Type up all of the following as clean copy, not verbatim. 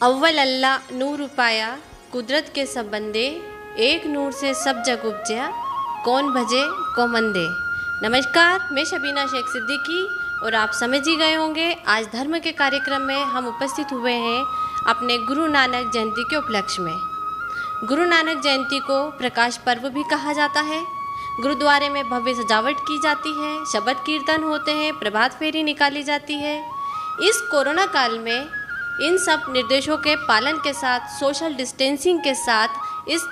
अव्वल अल्लाह नूर उपाया, कुदरत के सब बंदे, एक नूर से सब जग उपजया, कौन भजे को मंदे। नमस्कार, मैं शबीना शेख सिद्दीकी और आप समझ ही गए होंगे आज धर्म के कार्यक्रम में हम उपस्थित हुए हैं अपने गुरु नानक जयंती के उपलक्ष्य में। गुरु नानक जयंती को प्रकाश पर्व भी कहा जाता है। गुरुद्वारे में भव्य सजावट की जाती है, शबद कीर्तन होते हैं, प्रभात फेरी निकाली जाती है। इस कोरोना काल में इन सब निर्देशों के पालन के साथ, सोशल डिस्टेंसिंग के साथ इस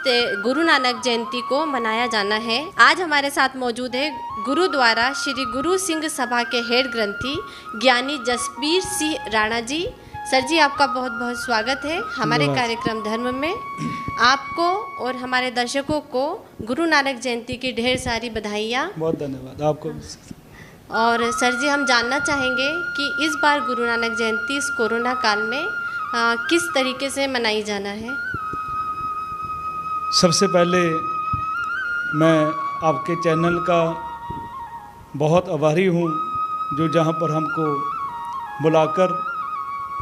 गुरु नानक जयंती को मनाया जाना है। आज हमारे साथ मौजूद है गुरुद्वारा श्री गुरु सिंह सभा के हेड ग्रंथी ज्ञानी जसबीर सिंह राणा जी। सर जी, आपका बहुत बहुत स्वागत है हमारे कार्यक्रम धर्म में। आपको और हमारे दर्शकों को गुरु नानक जयंती की ढेर सारी बधाइयाँ। बहुत धन्यवाद आपको। और सर जी, हम जानना चाहेंगे कि इस बार गुरु नानक जयंती इस कोरोना काल में किस तरीके से मनाई जाना है। सबसे पहले मैं आपके चैनल का बहुत आभारी हूँ जो जहाँ पर हमको बुलाकर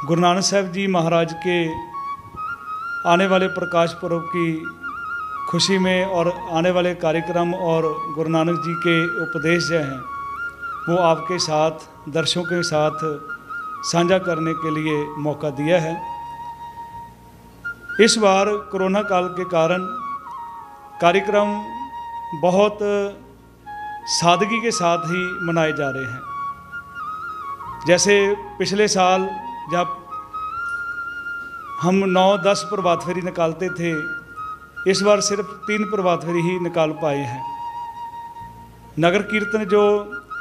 गुरु नानक साहब जी महाराज के आने वाले प्रकाश पर्व की खुशी में और आने वाले कार्यक्रम और गुरु नानक जी के उपदेश जो हैं वो आपके साथ, दर्शकों के साथ साझा करने के लिए मौका दिया है। इस बार कोरोना काल के कारण कार्यक्रम बहुत सादगी के साथ ही मनाए जा रहे हैं। जैसे पिछले साल जब हम 9-10 प्रभात फेरी निकालते थे, इस बार सिर्फ 3 प्रभात फेरी ही निकाल पाए हैं। नगर कीर्तन जो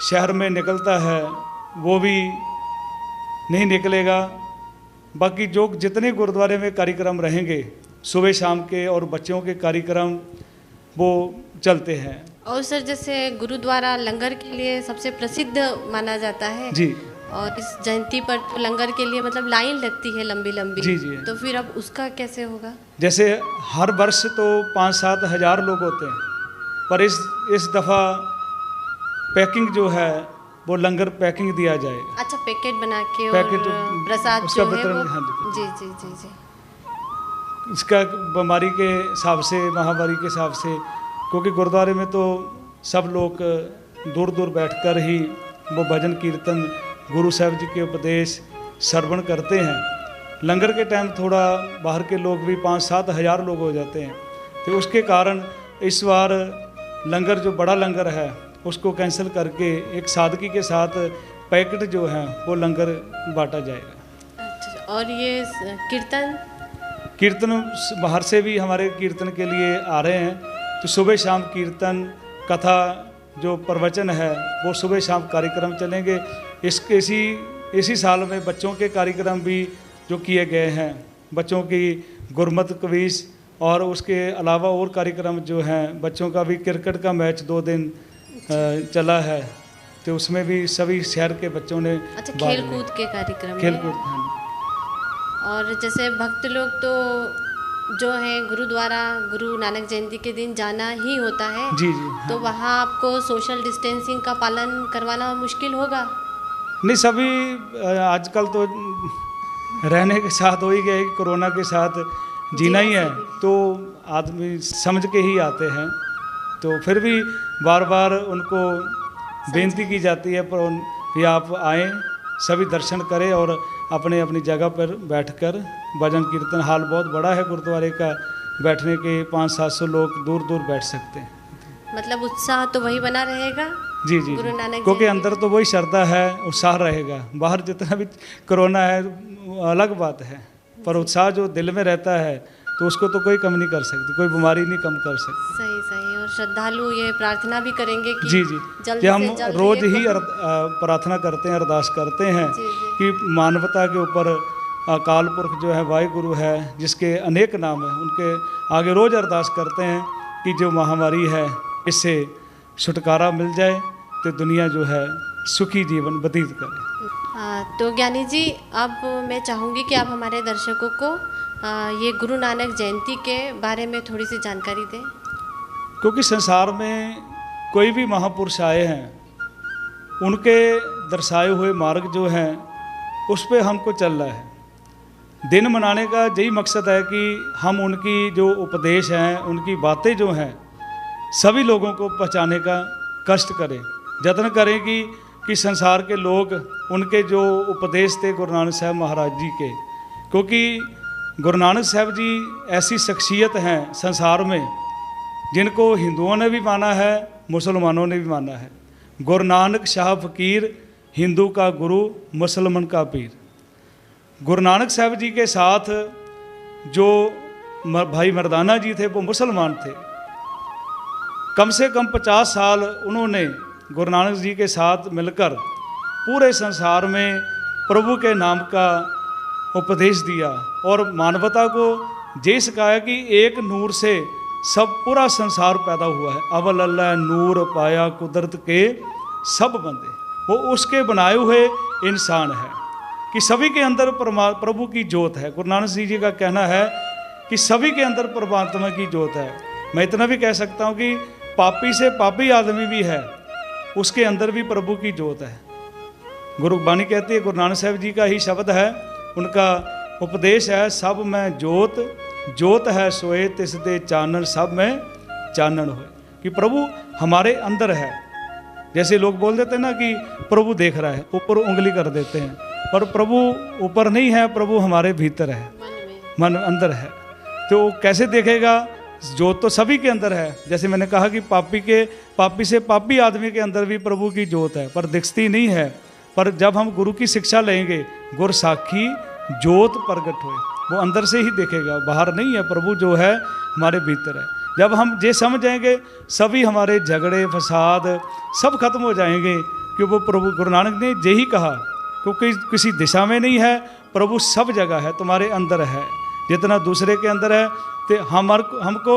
शहर में निकलता है वो भी नहीं निकलेगा। बाकी जो जितने गुरुद्वारे में कार्यक्रम रहेंगे सुबह शाम के और बच्चों के कार्यक्रम वो चलते हैं। और सर, जैसे गुरुद्वारा लंगर के लिए सबसे प्रसिद्ध माना जाता है जी, और इस जयंती पर तो लंगर के लिए मतलब लाइन लगती है लंबी लंबी। जी जी। तो फिर अब उसका कैसे होगा? जैसे हर वर्ष तो 5-7 हज़ार लोग होते हैं, पर इस दफ़ा पैकिंग जो है वो लंगर पैकिंग दिया जाएगा। अच्छा, पैकेट बना के पैकेट और प्रसाद उसका जो है वितरण, वो। हाँ जी। जी जी जी जी। इसका बीमारी के हिसाब से, महामारी के हिसाब से, क्योंकि गुरुद्वारे में तो सब लोग दूर दूर बैठकर ही वो भजन कीर्तन गुरु साहब जी के उपदेश श्रवण करते हैं। लंगर के टाइम थोड़ा बाहर के लोग भी 5-7 हज़ार लोग हो जाते हैं, तो उसके कारण इस बार लंगर जो बड़ा लंगर है उसको कैंसिल करके एक सादगी के साथ पैकेट जो है वो लंगर बांटा जाएगा। अच्छा, और ये कीर्तन बाहर से भी हमारे कीर्तन के लिए आ रहे हैं, तो सुबह शाम कीर्तन, कथा, जो प्रवचन है वो सुबह शाम कार्यक्रम चलेंगे। इसी साल में बच्चों के कार्यक्रम भी जो किए गए हैं, बच्चों की गुरमत क्विज और उसके अलावा और कार्यक्रम जो हैं, बच्चों का भी क्रिकेट का मैच 2 दिन चला है, तो उसमें भी सभी शहर के बच्चों ने। अच्छा, खेल कूद के कार्यक्रम, खेल कूद। और जैसे भक्त लोग तो जो है गुरुद्वारा गुरु नानक जयंती के दिन जाना ही होता है। जी जी। हाँ। तो वहाँ आपको सोशल डिस्टेंसिंग का पालन करवाना मुश्किल होगा? नहीं, सभी आजकल तो रहने के साथ हो ही गए, कोरोना के साथ जीना ही है, तो आदमी समझ के ही आते हैं। तो फिर भी बार बार उनको बेनती की जाती है पर कि आप आएँ, सभी दर्शन करें और अपने अपनी जगह पर बैठकर भजन कीर्तन, हाल बहुत बड़ा है गुरुद्वारे का, बैठने के 500-700 लोग दूर दूर बैठ सकते हैं। मतलब उत्साह तो वही बना रहेगा। जी जी, गुरु नानक क्योंकि अंदर तो वही श्रद्धा है, उत्साह रहेगा। बाहर जितना भी कोरोना है अलग बात है, पर उत्साह जो दिल में रहता है तो उसको तो कोई कम नहीं कर सकती, कोई बीमारी नहीं कम कर सकती। सही सही। और श्रद्धालु ये प्रार्थना भी करेंगे कि जी जी, कि हम रोज ही प्रार्थना करते हैं, अरदास करते हैं कि मानवता के ऊपर अकाल पुरख जो है, वाहिगुरु है, जिसके अनेक नाम हैं, उनके आगे रोज़ अरदास करते हैं कि जो महामारी है इससे छुटकारा मिल जाए, तो दुनिया जो है सुखी जीवन व्यतीत करे। तो ज्ञानी जी, अब मैं चाहूँगी कि आप हमारे दर्शकों को ये गुरु नानक जयंती के बारे में थोड़ी सी जानकारी दें। क्योंकि संसार में कोई भी महापुरुष आए हैं, उनके दर्शाए हुए मार्ग जो हैं उस पे हमको चलना है। दिन मनाने का यही मकसद है कि हम उनकी जो उपदेश हैं, उनकी बातें जो हैं, सभी लोगों को पहुँचाने का कष्ट करें, जतन करें कि संसार के लोग उनके जो उपदेश थे गुरु नानक साहब महाराज जी के, क्योंकि गुरु नानक साहब जी ऐसी शख्सियत हैं संसार में जिनको हिंदुओं ने भी माना है, मुसलमानों ने भी माना है। गुरु नानक शाह फ़कीर, हिंदू का गुरु, मुसलमान का पीर। गुरु नानक साहब जी के साथ जो भाई मर्दाना जी थे वो मुसलमान थे। कम से कम 50 साल उन्होंने गुरु नानक जी के साथ मिलकर पूरे संसार में प्रभु के नाम का उपदेश दिया और मानवता को ये सिखाया कि एक नूर से सब पूरा संसार पैदा हुआ है। अवल अल्लाह नूर पाया कुदरत के सब बंदे, वो उसके बनाए हुए इंसान है कि सभी के अंदर प्रभु की ज्योत है। गुरु नानक जी का कहना है कि सभी के अंदर परमात्मा की ज्योत है। मैं इतना भी कह सकता हूँ कि पापी से पापी आदमी भी है, उसके अंदर भी प्रभु की ज्योत है। गुरुबानी कहती है, गुरु नानक साहब जी का ही शब्द है, उनका उपदेश है, सब में ज्योत, ज्योत है सोए तिस दे चानन, सब में चानन होए, कि प्रभु हमारे अंदर है। जैसे लोग बोल देते हैं ना कि प्रभु देख रहा है, ऊपर उंगली कर देते हैं, पर प्रभु ऊपर नहीं है, प्रभु हमारे भीतर है, मन अंदर है। तो कैसे देखेगा? ज्योत तो सभी के अंदर है। जैसे मैंने कहा कि पापी से पापी आदमी के अंदर भी प्रभु की ज्योत है, पर दिखती नहीं है। पर जब हम गुरु की शिक्षा लेंगे, गुर साखी ज्योत प्रगट होए, वो अंदर से ही देखेगा, बाहर नहीं है। प्रभु जो है हमारे भीतर है। जब हम ये समझेंगे, सभी हमारे झगड़े फसाद सब खत्म हो जाएंगे, कि वो प्रभु गुरु नानक ने यही कहा, क्योंकि किसी दिशा में नहीं है, प्रभु सब जगह है, तुम्हारे अंदर है। जितना दूसरे के अंदर है, तो हमको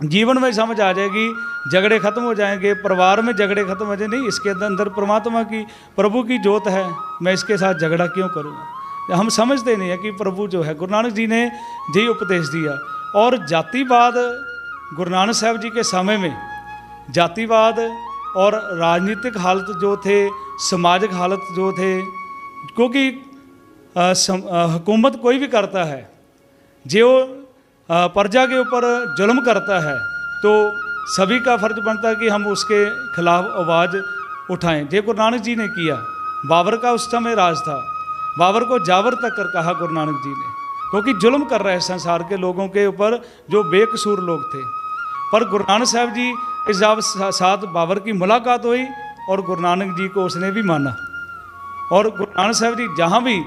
जीवन में समझ आ जाएगी, झगड़े खत्म हो जाएंगे, परिवार में झगड़े खत्म हो जाए, नहीं इसके अंदर परमात्मा की प्रभु की ज्योत है, मैं इसके साथ झगड़ा क्यों करूँगा। हम समझते नहीं है कि प्रभु जो है। गुरु नानक जी ने यही उपदेश दिया। और जातिवाद गुरु नानक साहब जी के समय में जातिवाद और राजनीतिक हालत जो थे, सामाजिक हालत जो थे, क्योंकि हुकूमत कोई भी करता है, जो प्रजा के ऊपर जुल्म करता है, तो सभी का फर्ज बनता है कि हम उसके खिलाफ आवाज़ उठाएं। जे गुरु नानक जी ने किया। बाबर का उस समय राज था, बाबर को जावर तक कर कहा गुरु नानक जी ने, क्योंकि जुल्म कर रहे हैं संसार के लोगों के ऊपर जो बेकसूर लोग थे। पर गुरु नानक साहब जी के जब साथ बाबर की मुलाकात हुई और गुरु नानक जी को उसने भी माना। और गुरु नानक साहब जी जहाँ भी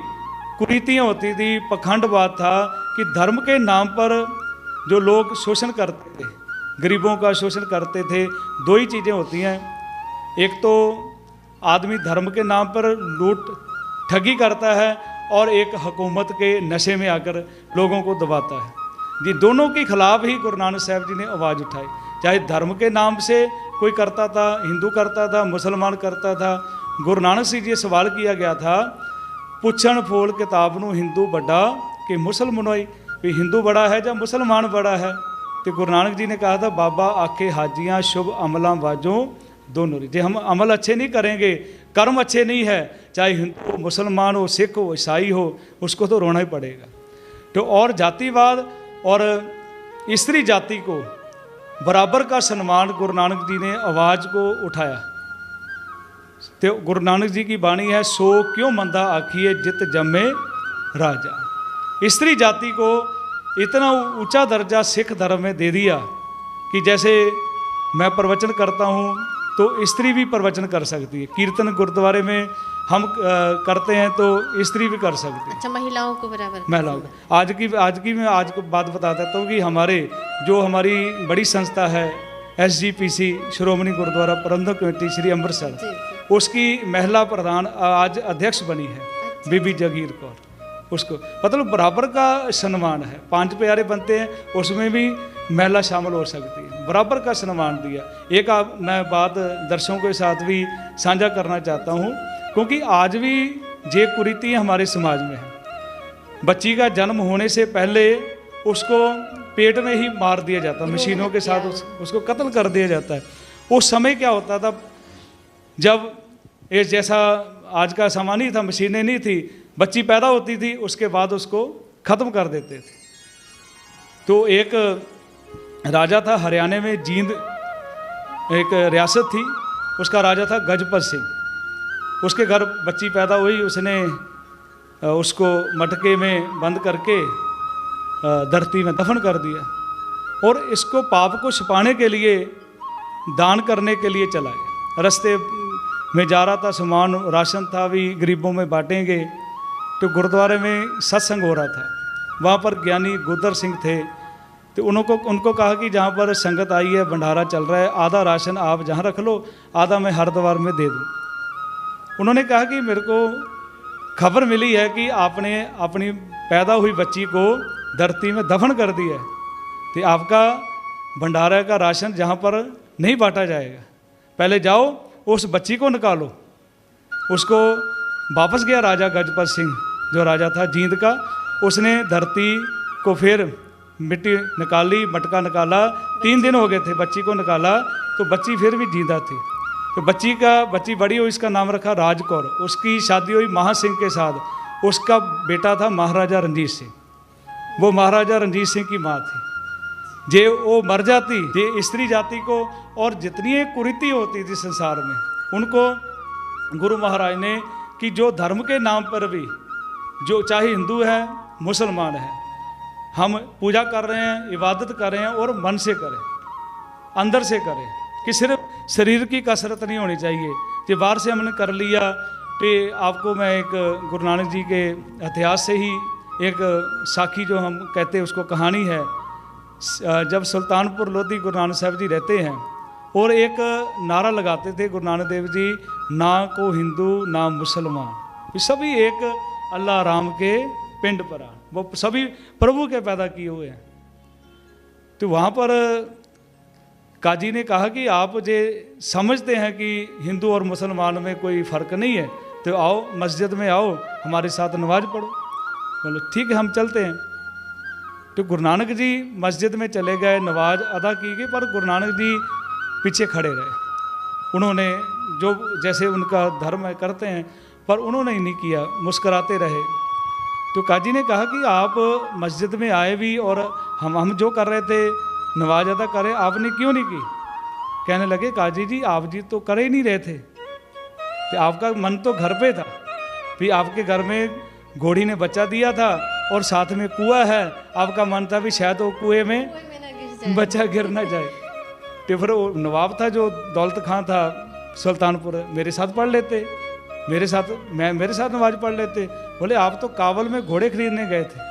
कुरीतियाँ होती थी, पखंडवाद था कि धर्म के नाम पर जो लोग शोषण करते थे, गरीबों का शोषण करते थे। दो ही चीज़ें होती हैं, एक तो आदमी धर्म के नाम पर लूट ठगी करता है, और एक हुकूमत के नशे में आकर लोगों को दबाता है। जी दोनों के खिलाफ ही गुरु नानक साहब जी ने आवाज़ उठाई। चाहे धर्म के नाम से कोई करता था, हिंदू करता था, मुसलमान करता था। गुरु नानक जी से सवाल किया गया था, पुछण फोल किताब नूं हिंदू बड़ा कि मुसलमानोई, भी हिंदू बड़ा है या मुसलमान बड़ा है। तो गुरु नानक जी ने कहा था, बाबा आखे हाजियाँ शुभ अमलां वाजों दोनों। जो हम अमल अच्छे नहीं करेंगे, कर्म अच्छे नहीं है, चाहे हिंदू हो, मुसलमान हो, सिख हो, ईसाई हो, उसको तो रोना ही पड़ेगा। तो और जातिवाद और स्त्री जाति को बराबर का सम्मान गुरु नानक जी ने आवाज़ को उठाया। तो गुरु नानक जी की वाणी है, सो क्यों मंदा आखिए जित जम्मे राजा। स्त्री जाति को इतना ऊंचा दर्जा सिख धर्म में दे दिया कि जैसे मैं प्रवचन करता हूँ तो स्त्री भी प्रवचन कर सकती है। कीर्तन गुरुद्वारे में हम करते हैं तो स्त्री भी कर सकती है। अच्छा, महिलाओं को बराबर। महिलाओं को आज को बात बता देता हूँ कि हमारी बड़ी संस्था है SGPC, श्रोमणी गुरुद्वारा प्रबंधक कमेटी श्री अमृतसर, उसकी महिला प्रधान आज अध्यक्ष बनी है। अच्छा। बीबी जगीर कौर। उसको मतलब बराबर का सम्मान है। 5 प्यारे बनते हैं, उसमें भी महिला शामिल हो सकती है, बराबर का सम्मान दिया। एक मैं बात दर्शकों के साथ भी साझा करना चाहता हूँ, क्योंकि आज भी ये कुरीतियाँ हमारे समाज में हैं। बच्ची का जन्म होने से पहले उसको पेट में ही मार दिया जाता है, मशीनों के साथ उसको कत्ल कर दिया जाता है। उस समय क्या होता था, जब ये जैसा आज का सामान ही था, मशीनें नहीं थी, बच्ची पैदा होती थी उसके बाद उसको ख़त्म कर देते थे। तो एक राजा था हरियाणा में, जींद एक रियासत थी, उसका राजा था गजपत सिंह। उसके घर बच्ची पैदा हुई, उसने उसको मटके में बंद करके धरती में दफन कर दिया और इसको पाप को छिपाने के लिए दान करने के लिए चला गया। रास्ते में जा रहा था, सामान राशन था भी गरीबों में बांटेंगे, तो गुरुद्वारे में सत्संग हो रहा था। वहाँ पर ज्ञानी गुदर सिंह थे, तो उनको कहा कि जहाँ पर संगत आई है, भंडारा चल रहा है, आधा राशन आप जहाँ रख लो, आधा मैं हरिद्वार में दे दूँ। उन्होंने कहा कि मेरे को खबर मिली है कि आपने अपनी पैदा हुई बच्ची को धरती में दफन कर दिया है, तो आपका भंडारा का राशन जहाँ पर नहीं बांटा जाएगा, पहले जाओ उस बच्ची को निकालो। उसको वापस गया राजा गजपत सिंह, जो राजा था जींद का। उसने धरती को फिर मिट्टी निकाली, मटका निकाला, 3 दिन हो गए थे, बच्ची को निकाला तो बच्ची फिर भी जिंदा थी। तो बच्ची बड़ी हुई, इसका नाम रखा राजकौर। उसकी शादी हुई महासिंह के साथ। उसका बेटा था महाराजा रणजीत सिंह, वो महाराजा रणजीत सिंह की माँ थी। जे वो मर जाती, जे स्त्री जाति को और जितनी कुरीति होती थी संसार में, उनको गुरु महाराज ने कि जो धर्म के नाम पर भी, जो चाहे हिंदू है मुसलमान है, हम पूजा कर रहे हैं, इबादत कर रहे हैं और मन से करें, अंदर से करें, कि सिर्फ शरीर की कसरत नहीं होनी चाहिए कि बाहर से हमने कर लिया। तो आपको मैं एक गुरु नानक जी के इतिहास से ही एक साखी जो हम कहते हैं उसको कहानी है। जब सुल्तानपुर लोधी गुरु नानक साहब जी रहते हैं और एक नारा लगाते थे गुरु नानक देव जी, ना को हिंदू ना मुसलमान, सभी एक अल्लाह राम के पिंड पर आ, वो सभी प्रभु के पैदा किए हुए हैं। तो वहाँ पर काजी ने कहा कि आप जे समझते हैं कि हिंदू और मुसलमान में कोई फ़र्क नहीं है, तो आओ मस्जिद में आओ, हमारे साथ नमाज पढ़ो। बोलो ठीक है, हम चलते हैं। तो गुरु नानक जी मस्जिद में चले गए, नमाज अदा की गई, पर गुरु नानक जी पीछे खड़े रहे। उन्होंने जो जैसे उनका धर्म है करते हैं, पर उन्होंने ही नहीं किया, मुस्कराते रहे। तो काजी ने कहा कि आप मस्जिद में आए भी और हम जो कर रहे थे नमाज अदा करें, आपने क्यों नहीं की? कहने लगे काजी जी आप जी तो कर ही नहीं रहे थे, तो आपका मन तो घर पे था, फिर आपके घर में घोड़ी ने बच्चा दिया था और साथ में कुआं है, आपका मन था भी शायद वो कुएं में बच्चा गिर ना जाए। तो फिर वो नवाब था जो दौलत खां था सुल्तानपुर, मेरे साथ पढ़ लेते, मेरे साथ नमाज पढ़ लेते। बोले आप तो काबुल में घोड़े खरीदने गए थे।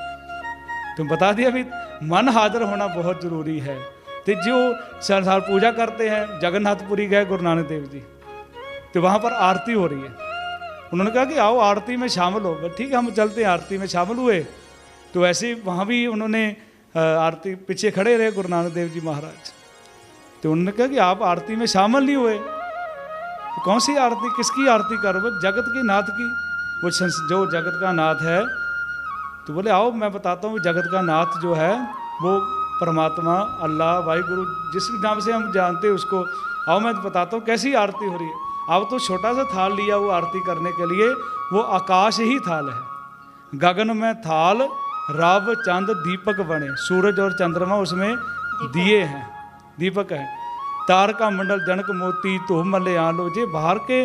तुम बता दिया भी मन हाजिर होना बहुत ज़रूरी है। तो जो संसार पूजा करते हैं, जगन्नाथपुरी गए गुरु नानक देव जी, तो वहाँ पर आरती हो रही है। उन्होंने कहा कि आओ आरती में शामिल हो। ठीक है, हम चलते हैं। आरती में शामिल हुए तो ऐसे ही वहाँ भी उन्होंने आरती पीछे खड़े रहे गुरु नानक देव जी महाराज। तो उन्होंने कहा कि आप आरती में शामिल नहीं हुए, तो कौन सी आरती, किसकी आरती कर रहे हो? जगत के नाथ की, वो जो जगत का नाथ है। तो बोले आओ मैं बताता हूँ, जगत का नाथ जो है वो परमात्मा अल्लाह वाहिगुरु जिस नाम से हम जानते हैं उसको, आओ मैं बताता हूँ कैसी आरती हो रही है। अब तो छोटा सा थाल लिया वो आरती करने के लिए, वो आकाश ही थाल है। गगन में थाल रव चंद दीपक बने, सूरज और चंद्रमा उसमें दिए हैं, दीपक है। तार का मंडल जनक मोती तो मल्ले आलो, जे बाहर के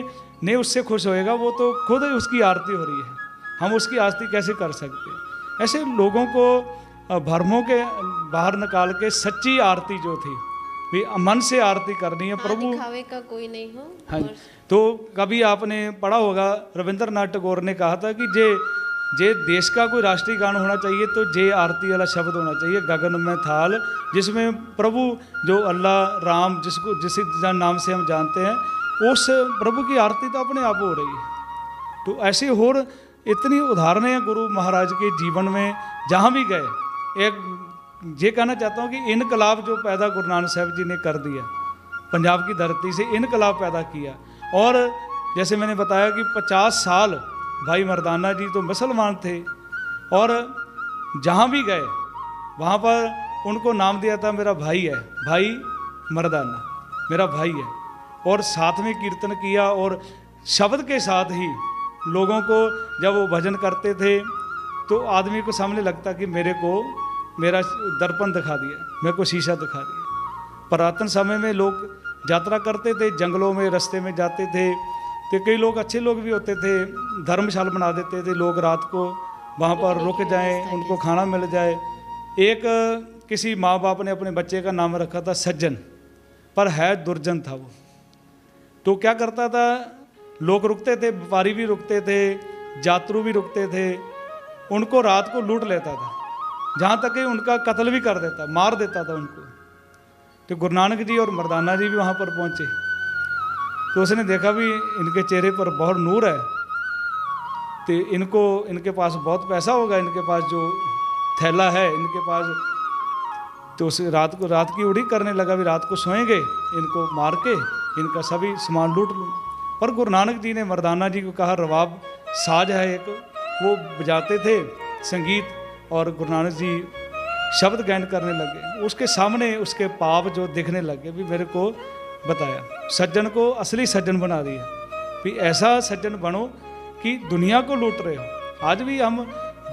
ने उससे खुश होएगा, वो तो खुद ही उसकी आरती हो रही है, हम उसकी आरती कैसे कर सकते हैं? ऐसे लोगों को भरमों के बाहर निकाल के सच्ची आरती जो थी, मन से आरती करनी है प्रभु, दिखावे का कोई नहीं हो। हाँ। तो कभी आपने पढ़ा होगा रविंद्रनाथ टैगोर ने कहा था कि जे देश का कोई राष्ट्रीय गान होना चाहिए तो जे आरती वाला शब्द होना चाहिए, गगन में थाल, जिसमें प्रभु जो अल्लाह राम जिस नाम से हम जानते हैं, उस प्रभु की आरती तो अपने आप हो रही है। तो ऐसे और इतनी उदाहरणें हैं गुरु महाराज के जीवन में, जहाँ भी गए। एक ये कहना चाहता हूँ कि इनकलाब जो पैदा गुरु नानक साहब जी ने कर दिया, पंजाब की धरती से इनकलाब पैदा किया। और जैसे मैंने बताया कि 50 साल भाई मर्दाना जी तो मुसलमान थे, और जहाँ भी गए वहाँ पर उनको नाम दिया था मेरा भाई है, भाई मर्दाना मेरा भाई है। और साथ में कीर्तन किया और शब्द के साथ ही लोगों को जब वो भजन करते थे तो आदमी को सामने लगता कि मेरे को मेरा दर्पण दिखा दिया, मेरे को शीशा दिखा दिया। पुरातन समय में लोग यात्रा करते थे, जंगलों में रास्ते में जाते थे, तो कई लोग अच्छे लोग भी होते थे, धर्मशाला बना देते थे, लोग रात को वहाँ पर रुक जाएं, उनको खाना मिल जाए। एक किसी माँ बाप ने अपने बच्चे का नाम रखा था सज्जन, पर है दुर्जन था वो। तो क्या करता था, लोग रुकते थे, व्यापारी भी रुकते थे, यात्रु भी रुकते थे, उनको रात को लूट लेता था, जहाँ तक कि उनका कत्ल भी कर देता, मार देता था उनको। तो गुरु नानक जी और मर्दाना जी भी वहाँ पर पहुँचे, तो उसने देखा भी इनके चेहरे पर बहुत नूर है, तो इनके पास बहुत पैसा होगा, इनके पास जो थैला है इनके पास। तो उस रात की उड़ीक करने लगा भी रात को सोएंगे, इनको मार के इनका सभी सामान लूट लूँ। पर गुरु नानक जी ने मर्दाना जी को कहा, रवाब साज है एक, वो बजाते थे संगीत, और गुरु नानक जी शब्द गायन करने लगे। उसके सामने उसके पाप जो दिखने लगे भी मेरे को बताया, सज्जन को असली सज्जन बना दिया भी ऐसा सज्जन बनो कि दुनिया को लूट रहे हो। आज भी हम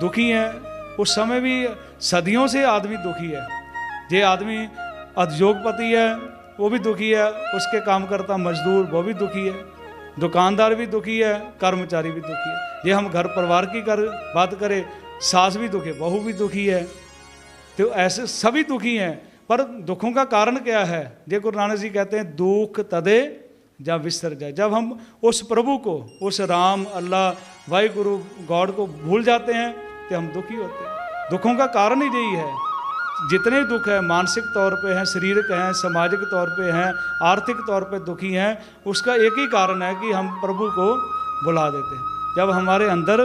दुखी हैं, उस समय भी सदियों से आदमी दुखी है। ये आदमी उद्योगपति है वो भी दुखी है, उसके काम करता मजदूर वो भी दुखी है, दुकानदार भी दुखी है, कर्मचारी भी दुखी है। ये हम घर परिवार की बात करें, सास भी दुखी है, बहू भी दुखी है, तो ऐसे सभी दुखी हैं। पर दुखों का कारण क्या है? ये गुरु नानक जी कहते हैं, दुख तदे जब विसर जाए, जब हम उस प्रभु को, उस राम अल्लाह वाहिगुरु गॉड को भूल जाते हैं तो हम दुखी होते हैं। दुखों का कारण ही यही है, जितने दुख है मानसिक तौर पे हैं, शारीरिक हैं, सामाजिक तौर पे हैं, आर्थिक तौर पे दुखी हैं, उसका एक ही कारण है कि हम प्रभु को बुला देते हैं। जब हमारे अंदर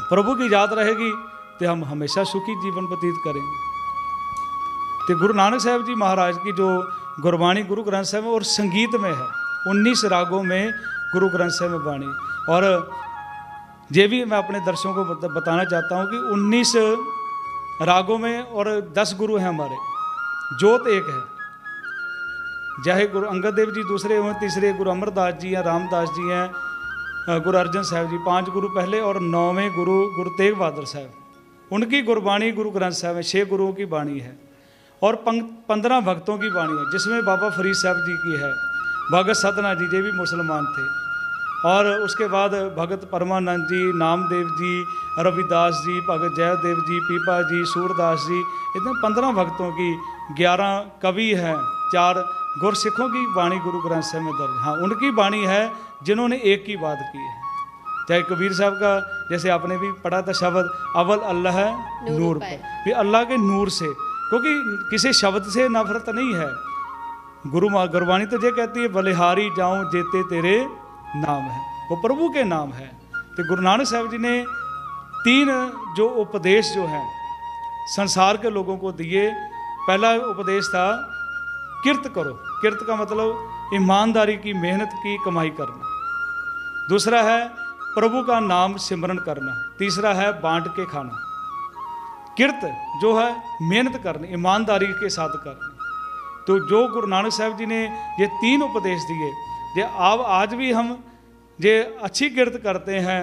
प्रभु की याद रहेगी तो हम हमेशा सुखी जीवन व्यतीत करेंगे। तो गुरु नानक साहब जी महाराज की जो गुरबाणी गुरु ग्रंथ साहब में और संगीत में है, 19 रागों में गुरु ग्रंथ साहब में बाणी। और ये भी मैं अपने दर्शकों को बताना चाहता हूँ कि 19 रागों में और 10 गुरु हैं हमारे, जोत एक है। चाहे गुरु अंगद देव जी दूसरे हों, तीसरे गुरु अमरदास जी हैं, रामदास जी हैं, गुरु अर्जन साहब जी, 5 गुरु पहले, और 9वें गुरु तेग बहादुर साहब, उनकी गुरबाणी गुरु ग्रंथ साहब में 6 गुरुओं की बाणी है। और 15 भक्तों की बाणी है, जिसमें बाबा फरीद साहब जी की है, भगत सतना जी, ये भी मुसलमान थे, और उसके बाद भगत परमानंद जी, नामदेव जी, रविदास जी, भगत जयदेव जी, पीपा जी, सूरदास जी, इतने 15 भक्तों की, 11 कवि हैं, 4 गुरसिखों की बाणी गुरु ग्रंथ साहब में दर्ज। हाँ, उनकी बाणी है जिन्होंने एक की बात की है। चाहे कबीर साहब का, जैसे आपने भी पढ़ा था शब्द, अव्वल अल्लाह है नूर पर, भी अल्लाह के नूर से, क्योंकि किसी शब्द से नफरत नहीं है। गुरबाणी तो ये कहती है, बलिहारी जाऊं जेते तेरे नाम है, वो प्रभु के नाम है। तो गुरु नानक साहब जी ने 3 जो उपदेश जो हैं संसार के लोगों को दिए। पहला उपदेश था किर्त करो, किर्त का मतलब ईमानदारी की, मेहनत की कमाई करना। दूसरा है प्रभु का नाम सिमरन करना। तीसरा है बांट के खाना। किर्त जो है मेहनत करनी, ईमानदारी के साथ करनी। तो जो गुरु नानक साहब जी ने ये 3 उपदेश दिए, जे अब आज भी हम जे अच्छी किर्त करते हैं,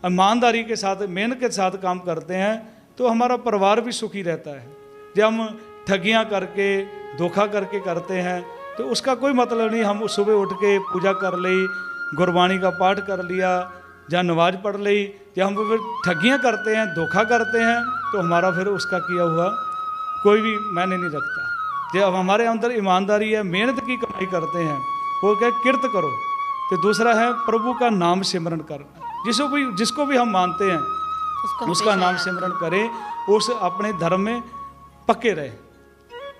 ईमानदारी के साथ, मेहनत के साथ काम करते हैं, तो हमारा परिवार भी सुखी रहता है। जब हम ठगियाँ करके, धोखा करके करते हैं तो उसका कोई मतलब नहीं। हम सुबह उठ के पूजा कर ली, गुरबाणी का पाठ कर लिया, या नमाज पढ़ ली, जब हम फिर ठगियाँ करते हैं, धोखा करते हैं, तो हमारा फिर उसका किया हुआ कोई भी मायने नहीं रखता। जब हमारे अंदर ईमानदारी है, मेहनत की कमाई करते हैं, वो क्या किर्त करो। तो दूसरा है प्रभु का नाम सिमरन करना। जिसको भी हम मानते हैं उसका नाम सिमरन करें, उस अपने धर्म में पक्के रहे,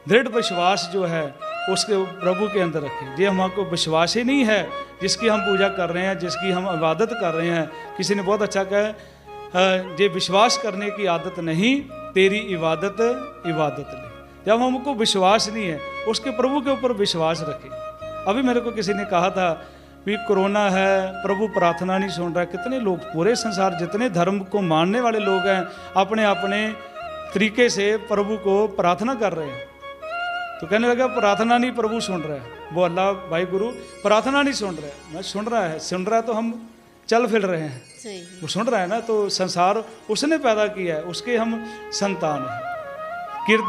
दृढ़ विश्वास जो है उसके प्रभु के अंदर रखें। ये हमको विश्वास ही नहीं है जिसकी हम पूजा कर रहे हैं, जिसकी हम इबादत कर रहे हैं। किसी ने बहुत अच्छा कहा, ये विश्वास करने की आदत नहीं, तेरी इबादत ले। जब हमको विश्वास नहीं है, उसके प्रभु के ऊपर विश्वास रखें। अभी मेरे को किसी ने कहा था भी कोरोना है, प्रभु प्रार्थना नहीं सुन रहा है। कितने लोग पूरे संसार, जितने धर्म को मानने वाले लोग हैं, अपने अपने तरीके से प्रभु को प्रार्थना कर रहे हैं। तो कहने लगा प्रार्थना नहीं प्रभु सुन रहा है, वो अल्लाह भाई गुरु प्रार्थना नहीं सुन रहा है। मैं सुन रहा है तो हम चल फिर रहे हैं, सही है। वो सुन रहा है ना, तो संसार उसने पैदा किया है, उसके हम संतान हैं।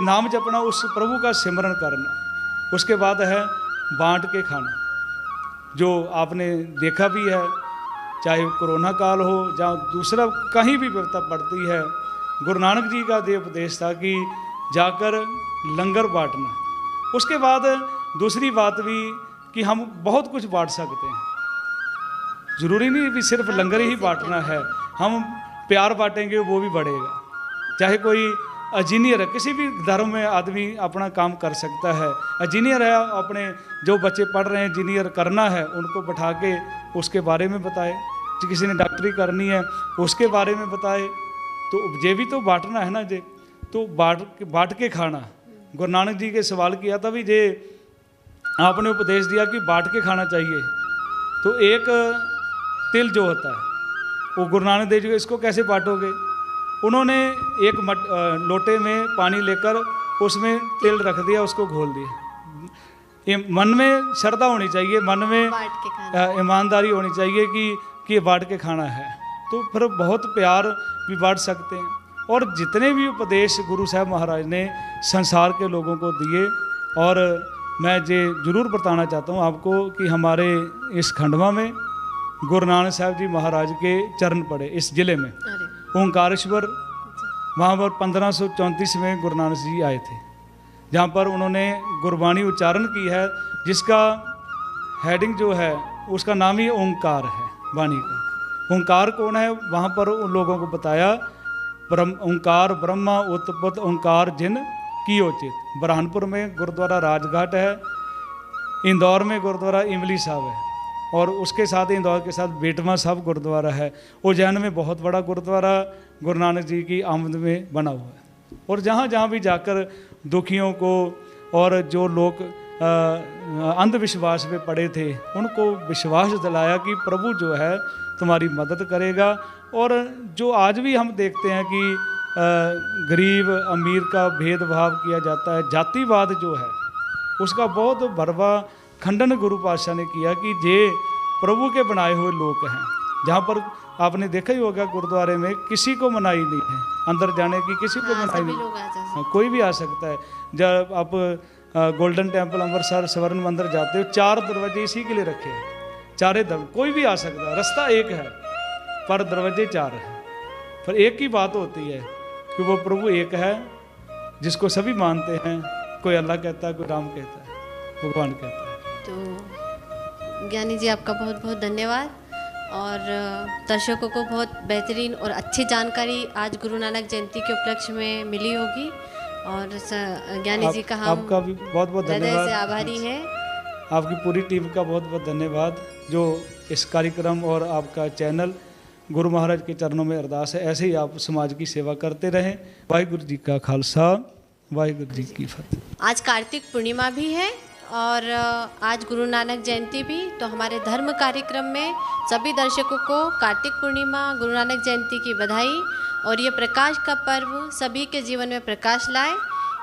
नाम जपना, उस प्रभु का सिमरन करना। उसके बाद है बांट के खाना, जो आपने देखा भी है, चाहे कोरोना काल हो या दूसरा कहीं भी विपदा पड़ती है, गुरु नानक जी का ये उपदेश था कि जाकर लंगर बांटना। उसके बाद दूसरी बात भी कि हम बहुत कुछ बांट सकते हैं, ज़रूरी नहीं भी सिर्फ लंगर ही बांटना है। हम प्यार बांटेंगे वो भी बढ़ेगा। चाहे कोई इंजीनियर है, किसी भी धर्म में आदमी अपना काम कर सकता है। इंजीनियर है, अपने जो बच्चे पढ़ रहे हैं इंजीनियर करना है, उनको बैठा के उसके बारे में बताए। किसी ने डॉक्टरी करनी है उसके बारे में बताए। तो ये भी तो बांटना है ना जे, तो बांट के खाना। गुरु नानक जी के सवाल किया था भी जे आपने उपदेश दिया कि बांट के खाना चाहिए, तो एक तिल जो होता है वो गुरु नानक देव जी, इसको कैसे बांटोगे? उन्होंने एक लोटे में पानी लेकर उसमें तिल रख दिया, उसको घोल दिया। ये मन में श्रद्धा होनी चाहिए, मन में बांट के खाना। ईमानदारी होनी चाहिए कि ये बांट के खाना है, तो फिर बहुत प्यार भी बांट सकते हैं। और जितने भी उपदेश गुरु साहब महाराज ने संसार के लोगों को दिए, और मैं ये जरूर बताना चाहता हूँ आपको कि हमारे इस खंडवा में गुरु नानक साहब जी महाराज के चरण पड़े, इस जिले में ओंकारेश्वर। वहाँ पर 1534 में गुरु नानक जी आए थे, जहाँ पर उन्होंने गुरबाणी उच्चारण की है, जिसका हेडिंग जो है उसका नाम ही ओंकार है, वाणी का। ओंकार कौन है? वहाँ पर उन लोगों को बताया, ओंकार ब्रह्मा उत्पत ओंकार जिन कियोचित। बुरहानपुर में गुरुद्वारा राजघाट है, इंदौर में गुरुद्वारा इमली साहब है, और उसके साथ इंदौर के साथ बेटमा साहब गुरुद्वारा है। उज्जैन में बहुत बड़ा गुरुद्वारा गुरु नानक जी की आमद में बना हुआ है। और जहाँ जहाँ भी जाकर दुखियों को और जो लोग अंधविश्वास में पड़े थे, उनको विश्वास दिलाया कि प्रभु जो है तुम्हारी मदद करेगा। और जो आज भी हम देखते हैं कि गरीब अमीर का भेदभाव किया जाता है, जातिवाद जो है उसका बहुत भरवा खंडन गुरु पातशाह ने किया कि ये प्रभु के बनाए हुए लोग हैं। जहाँ पर आपने देखा ही होगा गुरुद्वारे में किसी को मनाही नहीं है अंदर जाने की, किसी को मनाही नहीं, कोई भी आ सकता है। जब आप गोल्डन टेम्पल अमृतसर स्वर्ण मंदिर जाते हो, 4 दरवाजे इसी के लिए रखे हैं, चारे कोई भी आ सकता है। रास्ता एक है पर दरवाजे 4 हैं। पर एक ही बात होती है कि वो प्रभु एक है, जिसको सभी मानते हैं। कोई अल्लाह कहता है, कोई राम कहता है, भगवान कहता है। तो ज्ञानी जी आपका बहुत बहुत धन्यवाद, और दर्शकों को बहुत बेहतरीन और अच्छी जानकारी आज गुरु नानक जयंती के उपलक्ष्य में मिली होगी। और ज्ञानी जी का हम आपका भी बहुत बहुत हृदय धन्यवाद, से आभारी है। आपकी पूरी टीम का बहुत बहुत धन्यवाद, जो इस कार्यक्रम और आपका चैनल गुरु महाराज के चरणों में अरदास है, ऐसे ही आप समाज की सेवा करते रहें। वाहिगुरु जी का खालसा, वाहिगुरु जी की फतेह। आज कार्तिक पूर्णिमा भी है और आज गुरु नानक जयंती भी, तो हमारे धर्म कार्यक्रम में सभी दर्शकों को कार्तिक पूर्णिमा, गुरु नानक जयंती की बधाई। और ये प्रकाश का पर्व सभी के जीवन में प्रकाश लाए।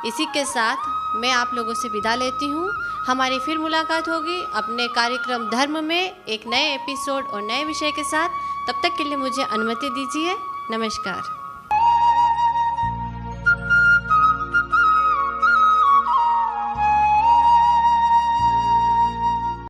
इसी के साथ मैं आप लोगों से विदा लेती हूँ। हमारी फिर मुलाकात होगी अपने कार्यक्रम धर्म में एक नए एपिसोड और नए विषय के साथ। तब तक के लिए मुझे अनुमति दीजिए। नमस्कार।